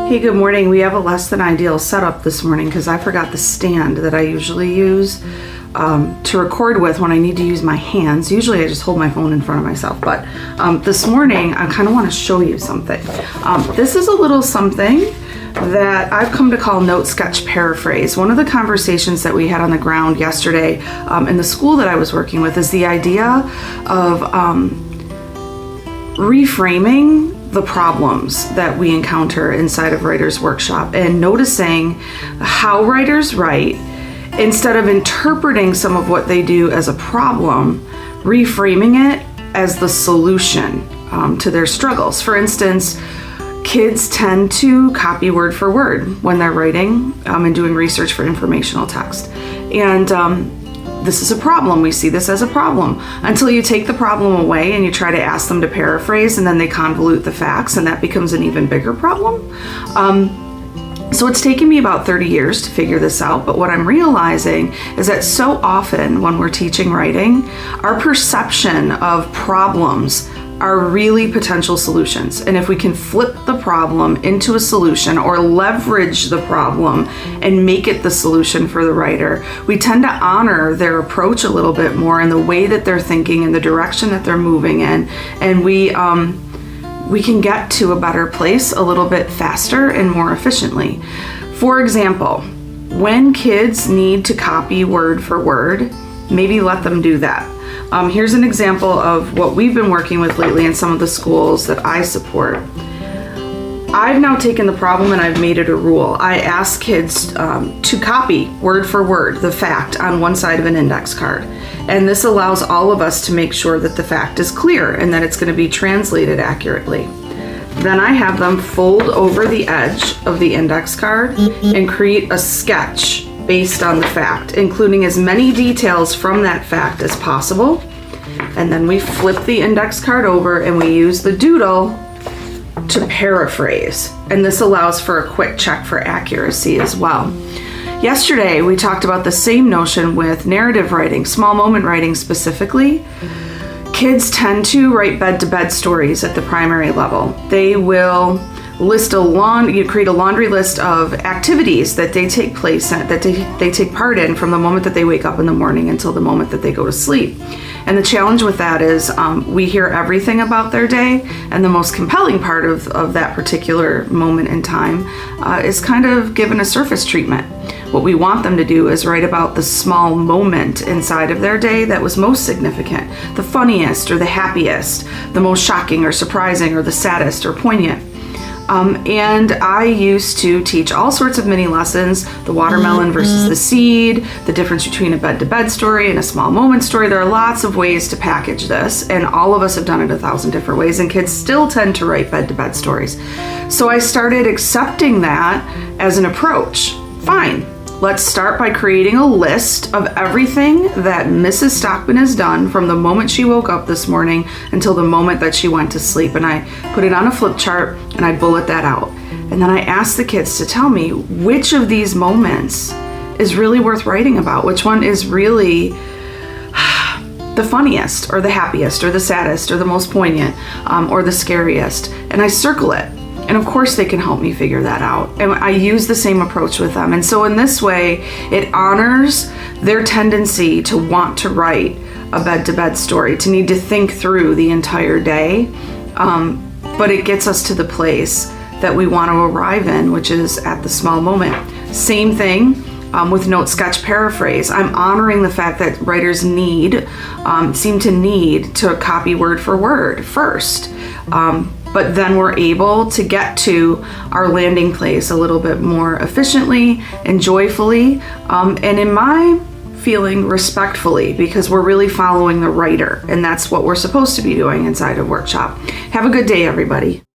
Hey, good morning. We have a less than ideal setup this morning because I forgot the stand that I usually use to record with when I need to use my hands. Usually I just hold my phone in front of myself, but this morning I kind of want to show you something. This is a little something that I've come to call note, sketch, paraphrase. One of the conversations that we had on the ground yesterday in the school that I was working with is the idea of reframing the problems that we encounter inside of Writer's Workshop and noticing how writers write. Instead of interpreting some of what they do as a problem, reframing it as the solution to their struggles. For instance, kids tend to copy word for word when they're writing and doing research for informational text. And this is a problem. We see this as a problem until you take the problem away and you try to ask them to paraphrase, and then they convolute the facts, and that becomes an even bigger problem. So it's taken me about 30 years to figure this out, but what I'm realizing is that so often when we're teaching writing, our perception of problems are really potential solutions. And if we can flip the problem into a solution or leverage the problem and make it the solution for the writer, we tend to honor their approach a little bit more in the way that they're thinking and the direction that they're moving in. And we can get to a better place a little bit faster and more efficiently. For example, when kids need to copy word for word, maybe let them do that. Here's an example of what we've been working with lately in some of the schools that I support. I've now taken the problem and I've made it a rule. I ask kids to copy word for word the fact on one side of an index card. And this allows all of us to make sure that the fact is clear and that it's going to be translated accurately. Then I have them fold over the edge of the index card and create a sketch based on the fact, including as many details from that fact as possible. And then we flip the index card over and we use the doodle to paraphrase. And this allows for a quick check for accuracy as well. Yesterday, we talked about the same notion with narrative writing, small moment writing specifically. Kids tend to write bed-to-bed stories at the primary level. They will list create a laundry list of activities that they take place in, that they take part in from the moment that they wake up in the morning until the moment that they go to sleep. And the challenge with that is we hear everything about their day, and the most compelling part of that particular moment in time is kind of given a surface treatment. What we want them to do is write about the small moment inside of their day that was most significant, the funniest or the happiest, the most shocking or surprising or the saddest or poignant. And I used to teach all sorts of mini lessons, the watermelon versus the seed, the difference between a bed-to-bed story and a small moment story. There are lots of ways to package this, and all of us have done it 1,000 different ways, and kids still tend to write bed-to-bed stories. So I started accepting that as an approach. Fine. Let's start by creating a list of everything that Mrs. Stockman has done from the moment she woke up this morning until the moment that she went to sleep. And I put it on a flip chart and I bullet that out. And then I asked the kids to tell me which of these moments is really worth writing about, which one is really the funniest or the happiest or the saddest or the most poignant or the scariest. And I circle it. And of course they can help me figure that out. And I use the same approach with them. And so in this way, it honors their tendency to want to write a bed-to-bed story, to need to think through the entire day. But it gets us to the place that we want to arrive in, which is at the small moment. Same thing with note, sketch, paraphrase. I'm honoring the fact that writers seem to need to copy word for word first. But then we're able to get to our landing place a little bit more efficiently and joyfully, and in my feeling, respectfully, because we're really following the writer, and that's what we're supposed to be doing inside of workshop. Have a good day, everybody.